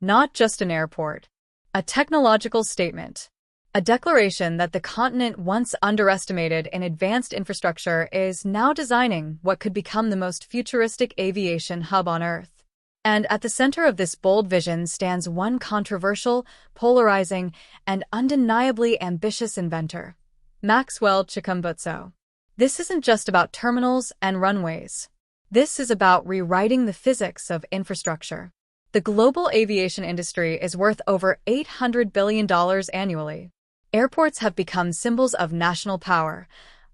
not just an airport. A technological statement. A declaration that the continent once underestimated in advanced infrastructure is now designing what could become the most futuristic aviation hub on Earth. And at the center of this bold vision stands one controversial, polarizing, and undeniably ambitious inventor, Maxwell Chikumbutso. This isn't just about terminals and runways. This is about rewriting the physics of infrastructure. The global aviation industry is worth over $800 billion annually. Airports have become symbols of national power,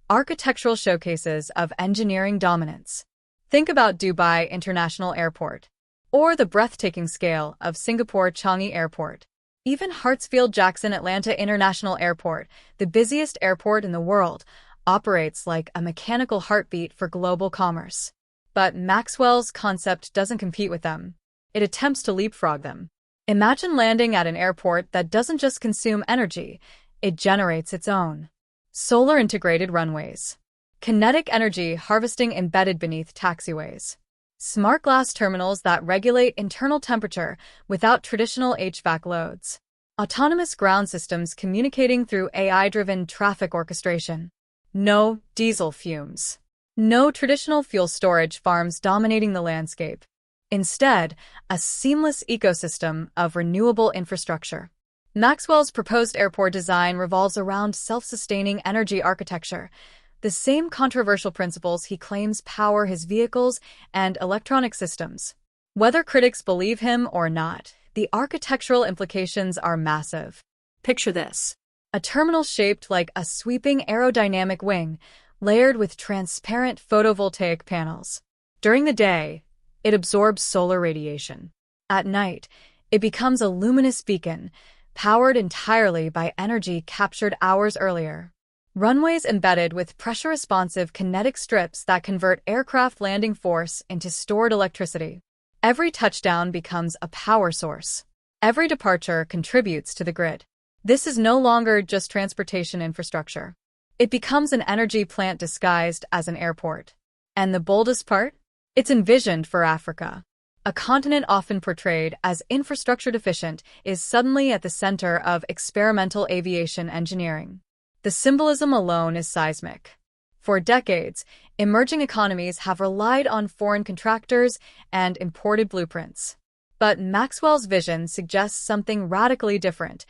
architectural showcases of engineering dominance. Think about Dubai International Airport, or the breathtaking scale of Singapore Changi Airport. Even Hartsfield-Jackson Atlanta International Airport, the busiest airport in the world, operates like a mechanical heartbeat for global commerce. But Maxwell's concept doesn't compete with them. It attempts to leapfrog them. Imagine landing at an airport that doesn't just consume energy, it generates its own. Solar-integrated runways. Kinetic energy harvesting embedded beneath taxiways. Smart glass terminals that regulate internal temperature without traditional HVAC loads. Autonomous ground systems communicating through AI-driven traffic orchestration. No diesel fumes. No traditional fuel storage farms dominating the landscape. Instead, a seamless ecosystem of renewable infrastructure. Maxwell's proposed airport design revolves around self-sustaining energy architecture, the same controversial principles he claims power his vehicles and electronic systems. Whether critics believe him or not, the architectural implications are massive. Picture this: a terminal shaped like a sweeping aerodynamic wing, layered with transparent photovoltaic panels. During the day, it absorbs solar radiation. At night, it becomes a luminous beacon, powered entirely by energy captured hours earlier. Runways embedded with pressure-responsive kinetic strips that convert aircraft landing force into stored electricity. Every touchdown becomes a power source. Every departure contributes to the grid. This is no longer just transportation infrastructure. It becomes an energy plant disguised as an airport. And the boldest part? It's envisioned for Africa. A continent often portrayed as infrastructure deficient is suddenly at the center of experimental aviation engineering. The symbolism alone is seismic. For decades, emerging economies have relied on foreign contractors and imported blueprints. But Maxwell's vision suggests something radically different: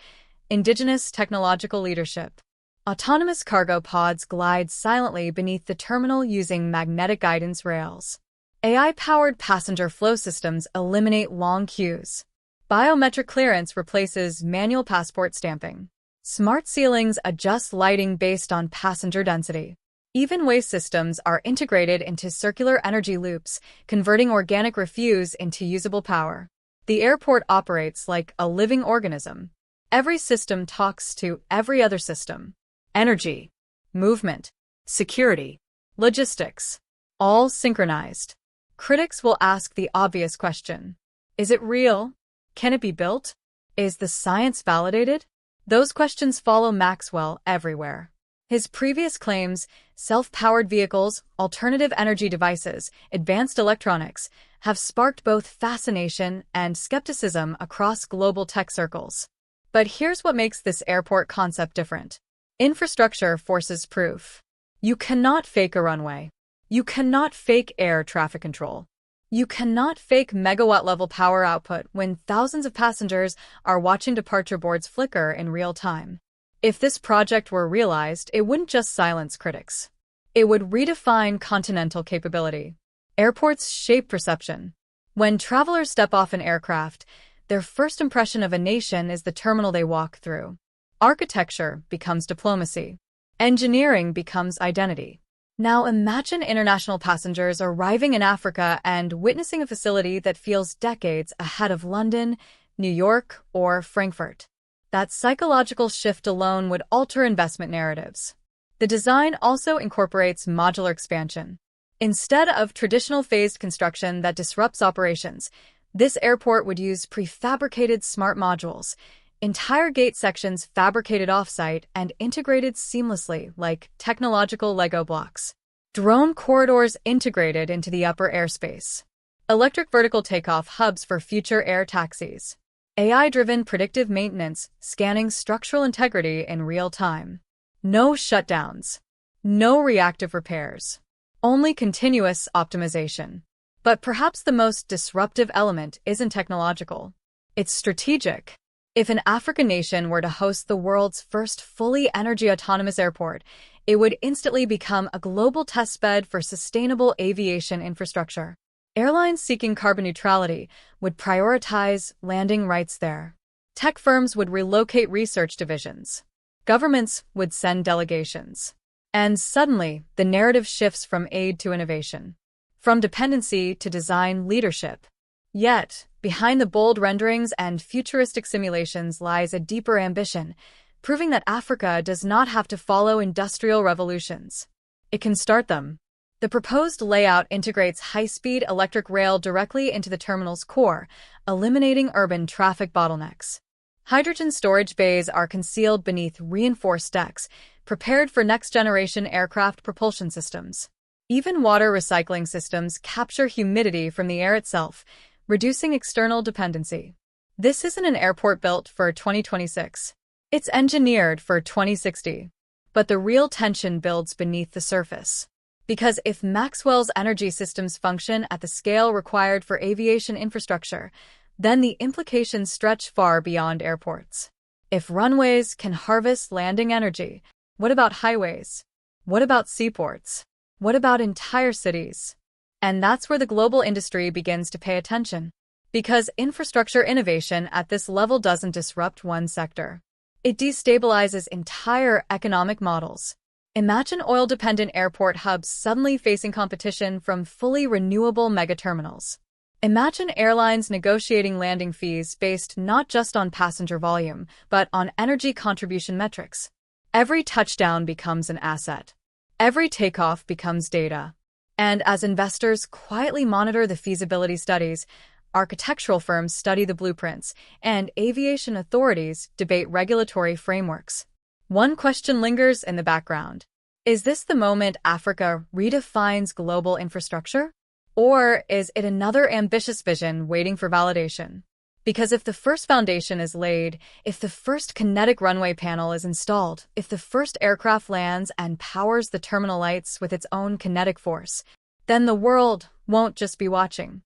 indigenous technological leadership. Autonomous cargo pods glide silently beneath the terminal using magnetic guidance rails. AI-powered passenger flow systems eliminate long queues. Biometric clearance replaces manual passport stamping. Smart ceilings adjust lighting based on passenger density. Even waste systems are integrated into circular energy loops, converting organic refuse into usable power. The airport operates like a living organism. Every system talks to every other system. Energy, movement, security, logistics, all synchronized. Critics will ask the obvious question: is it real? Can it be built? Is the science validated? Those questions follow Maxwell everywhere. His previous claims, self-powered vehicles, alternative energy devices, advanced electronics, have sparked both fascination and skepticism across global tech circles. But here's what makes this airport concept different. Infrastructure forces proof. You cannot fake a runway. You cannot fake air traffic control. You cannot fake megawatt-level power output when thousands of passengers are watching departure boards flicker in real time. If this project were realized, it wouldn't just silence critics. It would redefine continental capability. Airports shape perception. When travelers step off an aircraft, their first impression of a nation is the terminal they walk through. Architecture becomes diplomacy. Engineering becomes identity. Now imagine international passengers arriving in Africa and witnessing a facility that feels decades ahead of London, New York, or Frankfurt. That psychological shift alone would alter investment narratives. The design also incorporates modular expansion. Instead of traditional phased construction that disrupts operations, this airport would use prefabricated smart modules, entire gate sections fabricated off-site and integrated seamlessly like technological Lego blocks. Drone corridors integrated into the upper airspace. Electric vertical takeoff hubs for future air taxis. AI-driven predictive maintenance, scanning structural integrity in real time. No shutdowns. No reactive repairs. Only continuous optimization. But perhaps the most disruptive element isn't technological. It's strategic. If an African nation were to host the world's first fully energy-autonomous airport, it would instantly become a global testbed for sustainable aviation infrastructure. Airlines seeking carbon neutrality would prioritize landing rights there. Tech firms would relocate research divisions. Governments would send delegations. And suddenly, the narrative shifts from aid to innovation, from dependency to design leadership. Yet, behind the bold renderings and futuristic simulations lies a deeper ambition, proving that Africa does not have to follow industrial revolutions. It can start them. The proposed layout integrates high-speed electric rail directly into the terminal's core, eliminating urban traffic bottlenecks. Hydrogen storage bays are concealed beneath reinforced decks, prepared for next-generation aircraft propulsion systems. Even water recycling systems capture humidity from the air itself, reducing external dependency. This isn't an airport built for 2026. It's engineered for 2060. But the real tension builds beneath the surface. Because if Maxwell's energy systems function at the scale required for aviation infrastructure, then the implications stretch far beyond airports. If runways can harvest landing energy, what about highways? What about seaports? What about entire cities? And that's where the global industry begins to pay attention. Because infrastructure innovation at this level doesn't disrupt one sector. It destabilizes entire economic models. Imagine oil-dependent airport hubs suddenly facing competition from fully renewable megaterminals. Imagine airlines negotiating landing fees based not just on passenger volume, but on energy contribution metrics. Every touchdown becomes an asset. Every takeoff becomes data. And as investors quietly monitor the feasibility studies, architectural firms study the blueprints, and aviation authorities debate regulatory frameworks. One question lingers in the background. Is this the moment Africa redefines global infrastructure? Or is it another ambitious vision waiting for validation? Because if the first foundation is laid, if the first kinetic runway panel is installed, if the first aircraft lands and powers the terminal lights with its own kinetic force, then the world won't just be watching.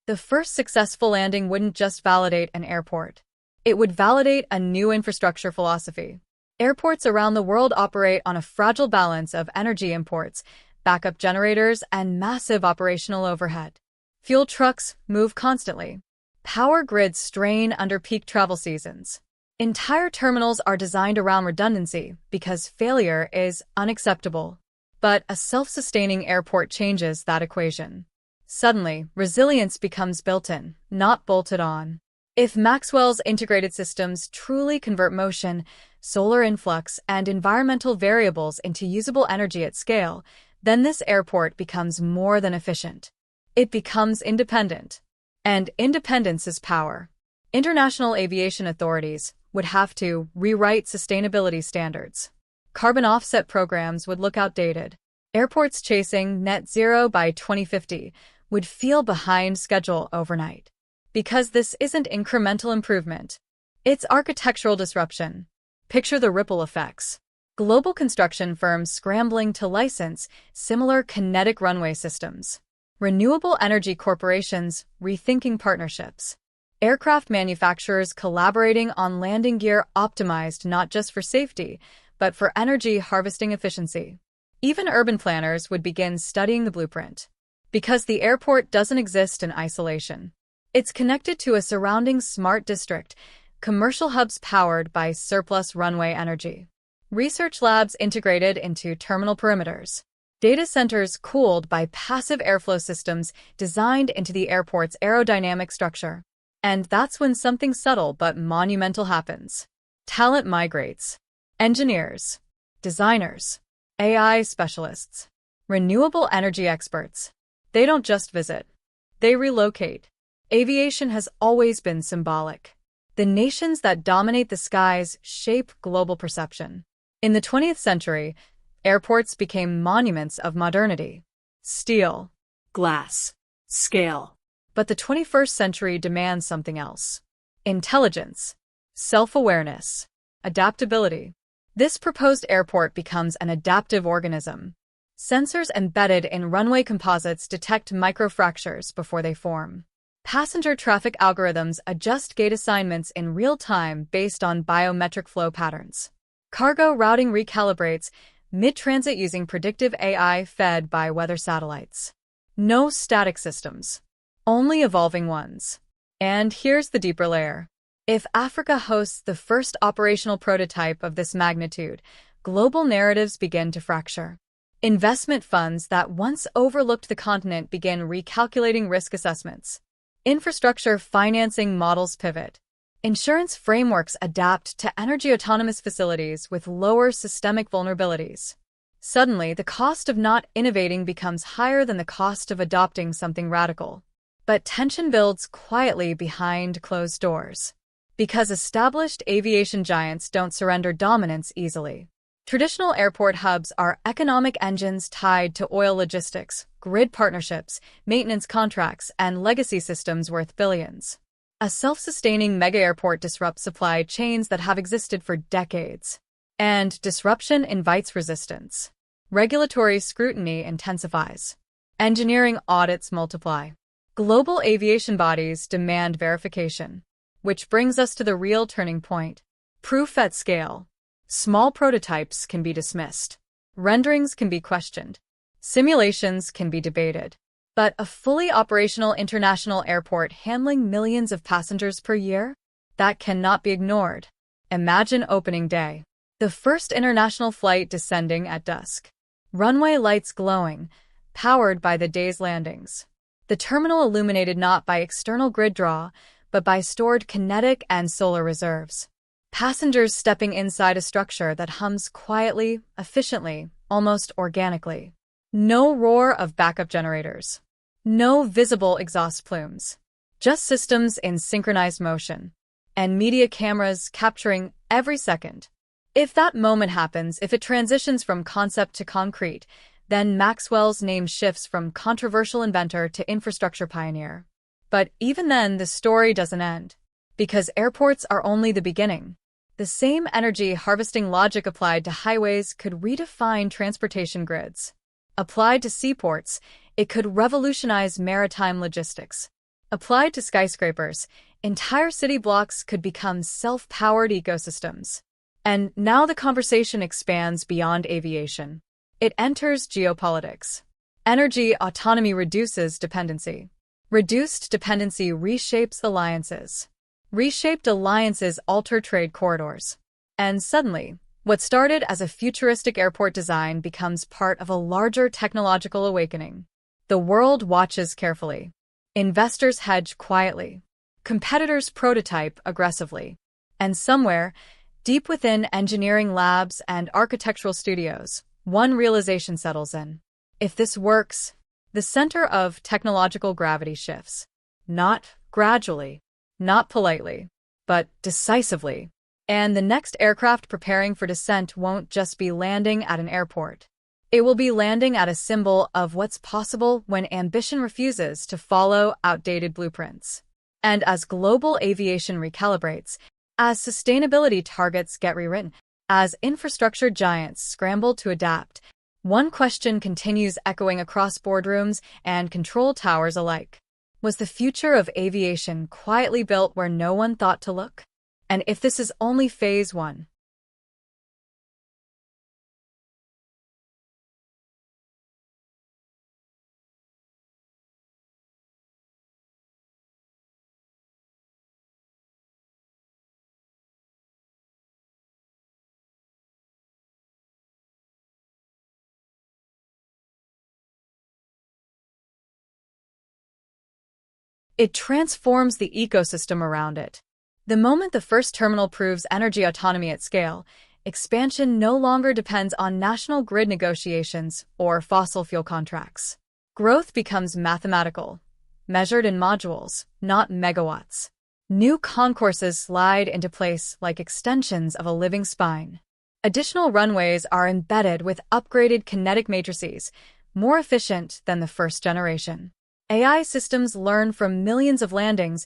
The first successful landing wouldn't just validate an airport. It would validate a new infrastructure philosophy. Airports around the world operate on a fragile balance of energy imports, backup generators, and massive operational overhead. Fuel trucks move constantly. Power grids strain under peak travel seasons. Entire terminals are designed around redundancy because failure is unacceptable. But a self-sustaining airport changes that equation. Suddenly, resilience becomes built-in, not bolted on. If Maxwell's integrated systems truly convert motion, solar influx, and environmental variables into usable energy at scale, then this airport becomes more than efficient. It becomes independent. And independence is power. International aviation authorities would have to rewrite sustainability standards. Carbon offset programs would look outdated. Airports chasing net zero by 2050 would feel behind schedule overnight. Because this isn't incremental improvement. It's architectural disruption. Picture the ripple effects. Global construction firms scrambling to license similar kinetic runway systems. Renewable energy corporations rethinking partnerships. Aircraft manufacturers collaborating on landing gear optimized not just for safety, but for energy harvesting efficiency. Even urban planners would begin studying the blueprint. Because the airport doesn't exist in isolation. It's connected to a surrounding smart district, commercial hubs powered by surplus runway energy. Research labs integrated into terminal perimeters. Data centers cooled by passive airflow systems designed into the airport's aerodynamic structure. And that's when something subtle but monumental happens. Talent migrates. Engineers, designers, AI specialists, renewable energy experts. They don't just visit. They relocate. Aviation has always been symbolic. The nations that dominate the skies shape global perception. In the 20th century, airports became monuments of modernity. Steel, glass, scale. But the 21st century demands something else. Intelligence, self-awareness, adaptability. This proposed airport becomes an adaptive organism. Sensors embedded in runway composites detect microfractures before they form. Passenger traffic algorithms adjust gate assignments in real time based on biometric flow patterns. Cargo routing recalibrates mid-transit using predictive AI fed by weather satellites. No static systems, only evolving ones. And here's the deeper layer. If Africa hosts the first operational prototype of this magnitude, global narratives begin to fracture. Investment funds that once overlooked the continent begin recalculating risk assessments. Infrastructure financing models pivot. Insurance frameworks adapt to energy-autonomous facilities with lower systemic vulnerabilities. Suddenly, the cost of not innovating becomes higher than the cost of adopting something radical. But tension builds quietly behind closed doors. Because established aviation giants don't surrender dominance easily. Traditional airport hubs are economic engines tied to oil logistics, grid partnerships, maintenance contracts, and legacy systems worth billions. A self-sustaining mega-airport disrupts supply chains that have existed for decades. And disruption invites resistance. Regulatory scrutiny intensifies. Engineering audits multiply. Global aviation bodies demand verification. Which brings us to the real turning point. Proof at scale. Small prototypes can be dismissed. Renderings can be questioned. Simulations can be debated. But a fully operational international airport handling millions of passengers per year? That cannot be ignored. Imagine opening day. The first international flight descending at dusk. Runway lights glowing, powered by the day's landings. The terminal illuminated not by external grid draw, but by stored kinetic and solar reserves. Passengers stepping inside a structure that hums quietly, efficiently, almost organically. No roar of backup generators. No visible exhaust plumes. Just systems in synchronized motion. And media cameras capturing every second. If that moment happens, if it transitions from concept to concrete, then Maxwell's name shifts from controversial inventor to infrastructure pioneer. But even then, the story doesn't end. Because airports are only the beginning. The same energy harvesting logic applied to highways could redefine transportation grids. Applied to seaports, it could revolutionize maritime logistics. Applied to skyscrapers, entire city blocks could become self-powered ecosystems. And now the conversation expands beyond aviation. It enters geopolitics. Energy autonomy reduces dependency. Reduced dependency reshapes alliances. Reshaped alliances alter trade corridors. And suddenly, what started as a futuristic airport design becomes part of a larger technological awakening. The world watches carefully. Investors hedge quietly. Competitors prototype aggressively. And somewhere, deep within engineering labs and architectural studios, one realization settles in. If this works, the center of technological gravity shifts. Not gradually, not politely, but decisively. And the next aircraft preparing for descent won't just be landing at an airport. It will be landing at a symbol of what's possible when ambition refuses to follow outdated blueprints. And as global aviation recalibrates, as sustainability targets get rewritten, as infrastructure giants scramble to adapt, one question continues echoing across boardrooms and control towers alike. Was the future of aviation quietly built where no one thought to look? And if this is only phase one, it transforms the ecosystem around it. The moment the first terminal proves energy autonomy at scale, expansion no longer depends on national grid negotiations or fossil fuel contracts. Growth becomes mathematical, measured in modules, not megawatts. New concourses slide into place like extensions of a living spine. Additional runways are embedded with upgraded kinetic matrices, more efficient than the first generation. AI systems learn from millions of landings,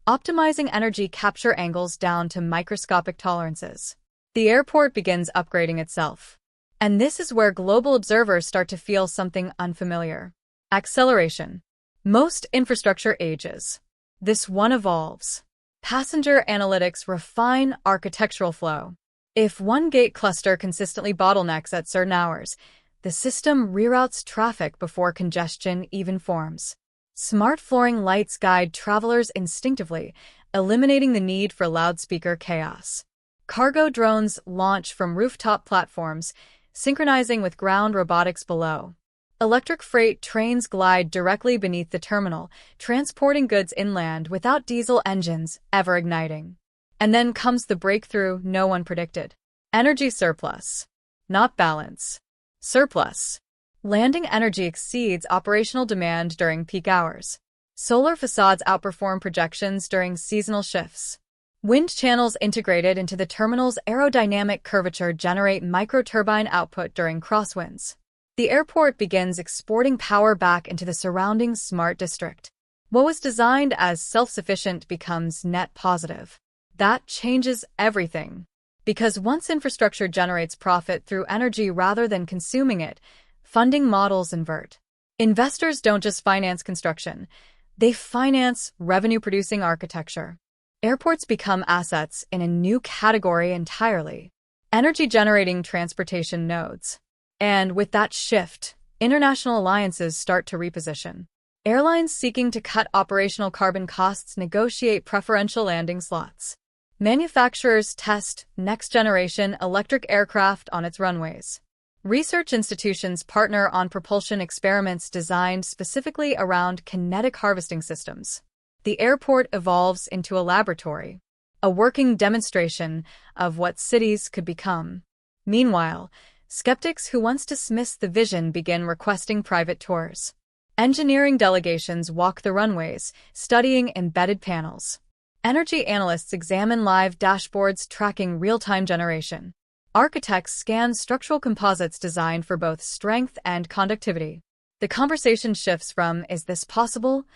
optimizing energy capture angles down to microscopic tolerances. The airport begins upgrading itself. And this is where global observers start to feel something unfamiliar. Acceleration. Most infrastructure ages. This one evolves. Passenger analytics refine architectural flow. If one gate cluster consistently bottlenecks at certain hours, the system reroutes traffic before congestion even forms. Smart flooring lights guide travelers instinctively, eliminating the need for loudspeaker chaos. Cargo drones launch from rooftop platforms, synchronizing with ground robotics below. Electric freight trains glide directly beneath the terminal, transporting goods inland without diesel engines ever igniting. And then comes the breakthrough no one predicted. Energy surplus. Not balance. Surplus. Landing energy exceeds operational demand during peak hours. Solar facades outperform projections during seasonal shifts. Wind channels integrated into the terminal's aerodynamic curvature generate microturbine output during crosswinds. The airport begins exporting power back into the surrounding smart district. What was designed as self-sufficient becomes net positive. That changes everything. Because once infrastructure generates profit through energy rather than consuming it, funding models invert. Investors don't just finance construction, they finance revenue-producing architecture. Airports become assets in a new category entirely. Energy-generating transportation nodes. And with that shift, international alliances start to reposition. Airlines seeking to cut operational carbon costs negotiate preferential landing slots. Manufacturers test next-generation electric aircraft on its runways. Research institutions partner on propulsion experiments designed specifically around kinetic harvesting systems. The airport evolves into a laboratory, a working demonstration of what cities could become. Meanwhile, skeptics who once dismissed the vision begin requesting private tours. Engineering delegations walk the runways, studying embedded panels. Energy analysts examine live dashboards tracking real-time generation. Architects scan structural composites designed for both strength and conductivity. The conversation shifts from, "Is this possible?"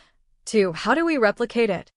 to, "How do we replicate it?"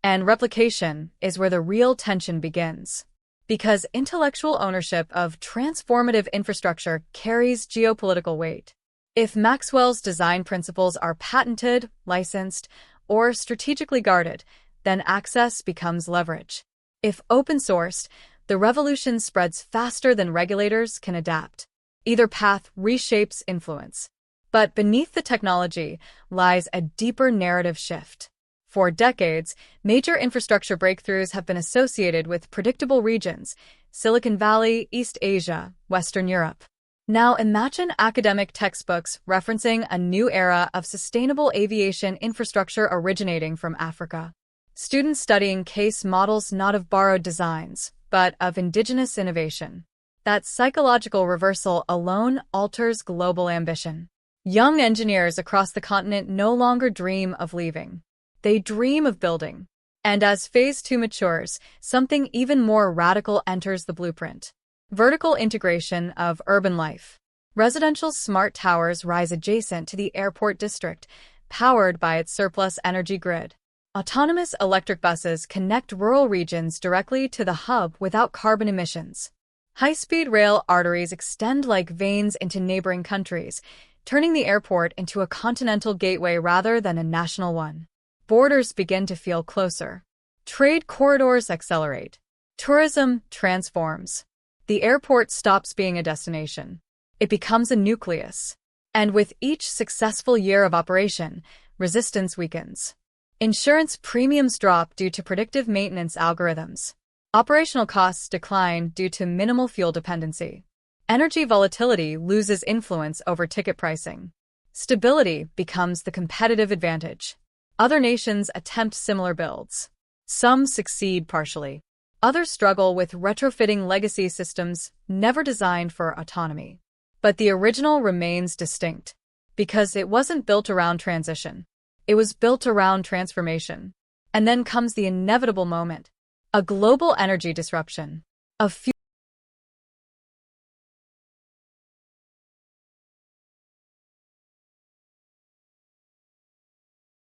And replication is where the real tension begins. Because intellectual ownership of transformative infrastructure carries geopolitical weight. If Maxwell's design principles are patented, licensed, or strategically guarded, then access becomes leverage. If open-sourced, the revolution spreads faster than regulators can adapt. Either path reshapes influence. But beneath the technology lies a deeper narrative shift. For decades, major infrastructure breakthroughs have been associated with predictable regions: Silicon Valley, East Asia, Western Europe. Now imagine academic textbooks referencing a new era of sustainable aviation infrastructure originating from Africa. Students studying case models not of borrowed designs, but of indigenous innovation. That psychological reversal alone alters global ambition. Young engineers across the continent no longer dream of leaving. They dream of building. And as Phase 2 matures, something even more radical enters the blueprint. Vertical integration of urban life. Residential smart towers rise adjacent to the airport district, powered by its surplus energy grid. Autonomous electric buses connect rural regions directly to the hub without carbon emissions. High-speed rail arteries extend like veins into neighboring countries, turning the airport into a continental gateway rather than a national one. Borders begin to feel closer. Trade corridors accelerate. Tourism transforms. The airport stops being a destination. It becomes a nucleus. And with each successful year of operation, resistance weakens. Insurance premiums drop due to predictive maintenance algorithms. Operational costs decline due to minimal fuel dependency. Energy volatility loses influence over ticket pricing. Stability becomes the competitive advantage. Other nations attempt similar builds. Some succeed partially. Others struggle with retrofitting legacy systems never designed for autonomy. But the original remains distinct, because it wasn't built around transition. It was built around transformation. And then comes the inevitable moment. A global energy disruption.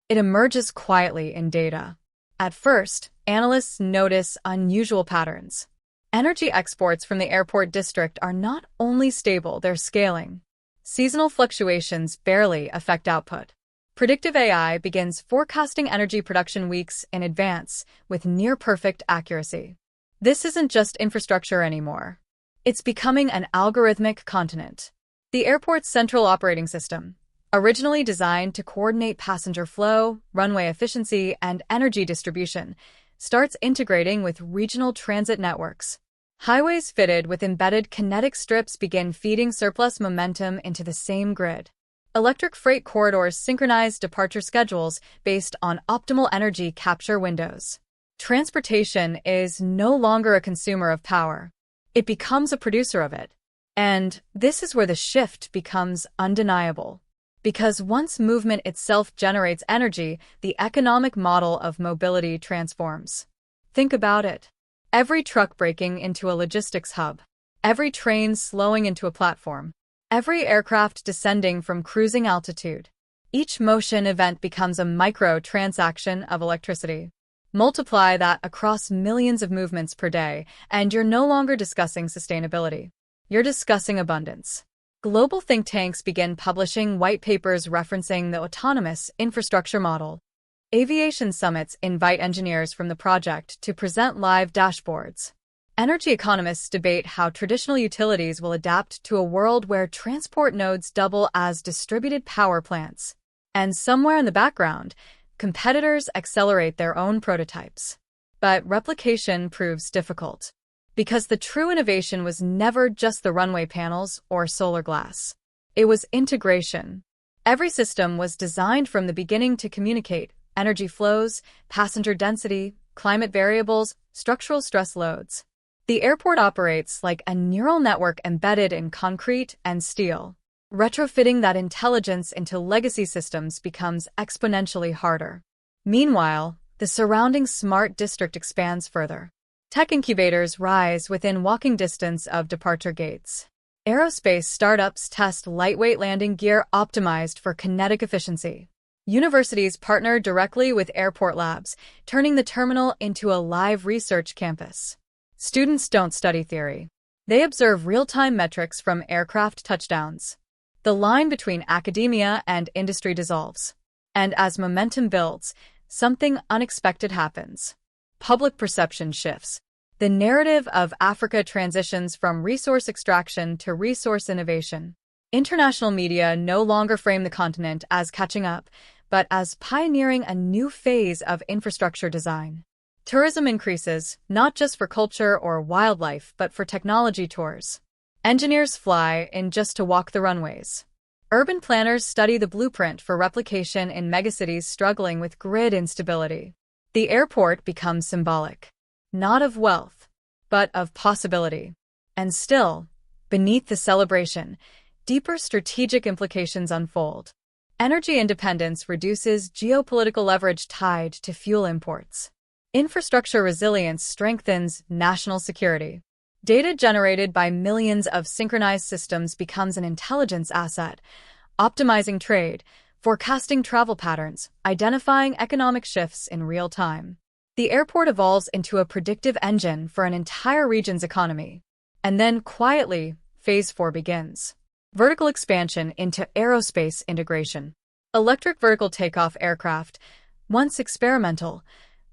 It emerges quietly in data. At first, analysts notice unusual patterns. Energy exports from the airport district are not only stable, they're scaling. Seasonal fluctuations barely affect output. Predictive AI begins forecasting energy production weeks in advance with near-perfect accuracy. This isn't just infrastructure anymore. It's becoming an algorithmic continent. The airport's central operating system, originally designed to coordinate passenger flow, runway efficiency, and energy distribution, starts integrating with regional transit networks. Highways fitted with embedded kinetic strips begin feeding surplus momentum into the same grid. Electric freight corridors synchronize departure schedules based on optimal energy capture windows. Transportation is no longer a consumer of power. It becomes a producer of it. And this is where the shift becomes undeniable. Because once movement itself generates energy, the economic model of mobility transforms. Think about it. Every truck breaking into a logistics hub. Every train slowing into a platform. Every aircraft descending from cruising altitude. Each motion event becomes a micro-transaction of electricity. Multiply that across millions of movements per day, and you're no longer discussing sustainability. You're discussing abundance. Global think tanks begin publishing white papers referencing the autonomous infrastructure model. Aviation summits invite engineers from the project to present live dashboards. Energy economists debate how traditional utilities will adapt to a world where transport nodes double as distributed power plants. And somewhere in the background, competitors accelerate their own prototypes. But replication proves difficult. Because the true innovation was never just the runway panels or solar glass. It was integration. Every system was designed from the beginning to communicate energy flows, passenger density, climate variables, structural stress loads. The airport operates like a neural network embedded in concrete and steel. Retrofitting that intelligence into legacy systems becomes exponentially harder. Meanwhile, the surrounding smart district expands further. Tech incubators rise within walking distance of departure gates. Aerospace startups test lightweight landing gear optimized for kinetic efficiency. Universities partner directly with airport labs, turning the terminal into a live research campus. Students don't study theory. They observe real-time metrics from aircraft touchdowns. The line between academia and industry dissolves. And as momentum builds, something unexpected happens. Public perception shifts. The narrative of Africa transitions from resource extraction to resource innovation. International media no longer frame the continent as catching up, but as pioneering a new phase of infrastructure design. Tourism increases, not just for culture or wildlife, but for technology tours. Engineers fly in just to walk the runways. Urban planners study the blueprint for replication in megacities struggling with grid instability. The airport becomes symbolic, not of wealth, but of possibility. And still, beneath the celebration, deeper strategic implications unfold. Energy independence reduces geopolitical leverage tied to fuel imports. Infrastructure resilience strengthens national security. Data generated by millions of synchronized systems becomes an intelligence asset, optimizing trade, forecasting travel patterns, identifying economic shifts in real time. The airport evolves into a predictive engine for an entire region's economy. And then, quietly, Phase 4 begins. Vertical expansion into aerospace integration. Electric vertical takeoff aircraft, once experimental,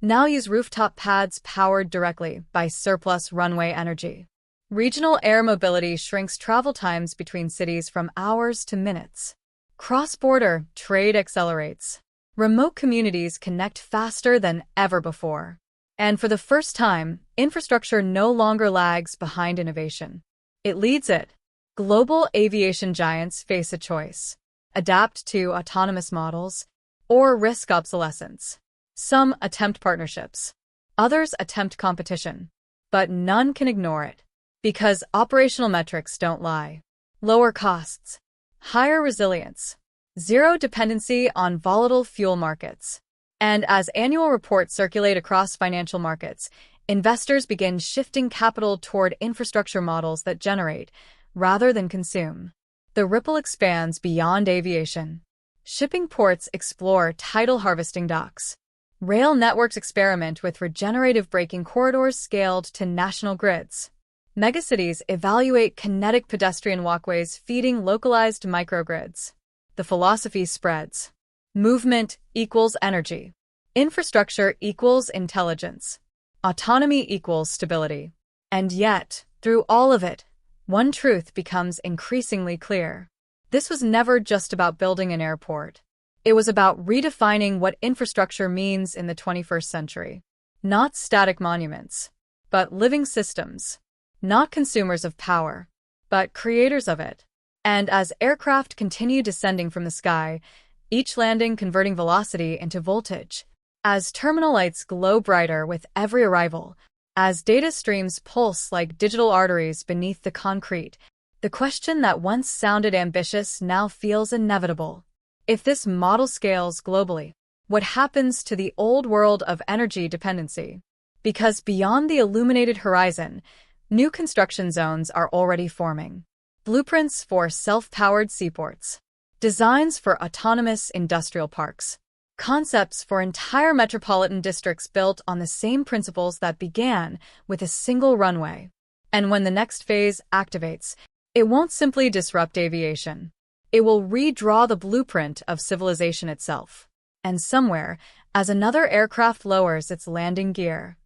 now use rooftop pads powered directly by surplus runway energy. Regional air mobility shrinks travel times between cities from hours to minutes. Cross-border trade accelerates. Remote communities connect faster than ever before. And for the first time, infrastructure no longer lags behind innovation. It leads it. Global aviation giants face a choice: adapt to autonomous models or risk obsolescence. Some attempt partnerships. Others attempt competition, but none can ignore it, because operational metrics don't lie. Lower costs, higher resilience, zero dependency on volatile fuel markets. And as annual reports circulate across financial markets, investors begin shifting capital toward infrastructure models that generate, rather than consume. The ripple expands beyond aviation. Shipping ports explore tidal harvesting docks. Rail networks experiment with regenerative braking corridors scaled to national grids. Megacities evaluate kinetic pedestrian walkways feeding localized microgrids. The philosophy spreads. Movement equals energy. Infrastructure equals intelligence. Autonomy equals stability. And yet, through all of it, one truth becomes increasingly clear. This was never just about building an airport. It was about redefining what infrastructure means in the 21st century. Not static monuments, but living systems. Not consumers of power, but creators of it. And as aircraft continue descending from the sky, each landing converting velocity into voltage, as terminal lights glow brighter with every arrival, as data streams pulse like digital arteries beneath the concrete, the question that once sounded ambitious now feels inevitable. If this model scales globally, what happens to the old world of energy dependency? Because beyond the illuminated horizon, new construction zones are already forming. Blueprints for self-powered seaports, designs for autonomous industrial parks, concepts for entire metropolitan districts built on the same principles that began with a single runway. And when the next phase activates, it won't simply disrupt aviation. It will redraw the blueprint of civilization itself. And somewhere, as another aircraft lowers its landing gear,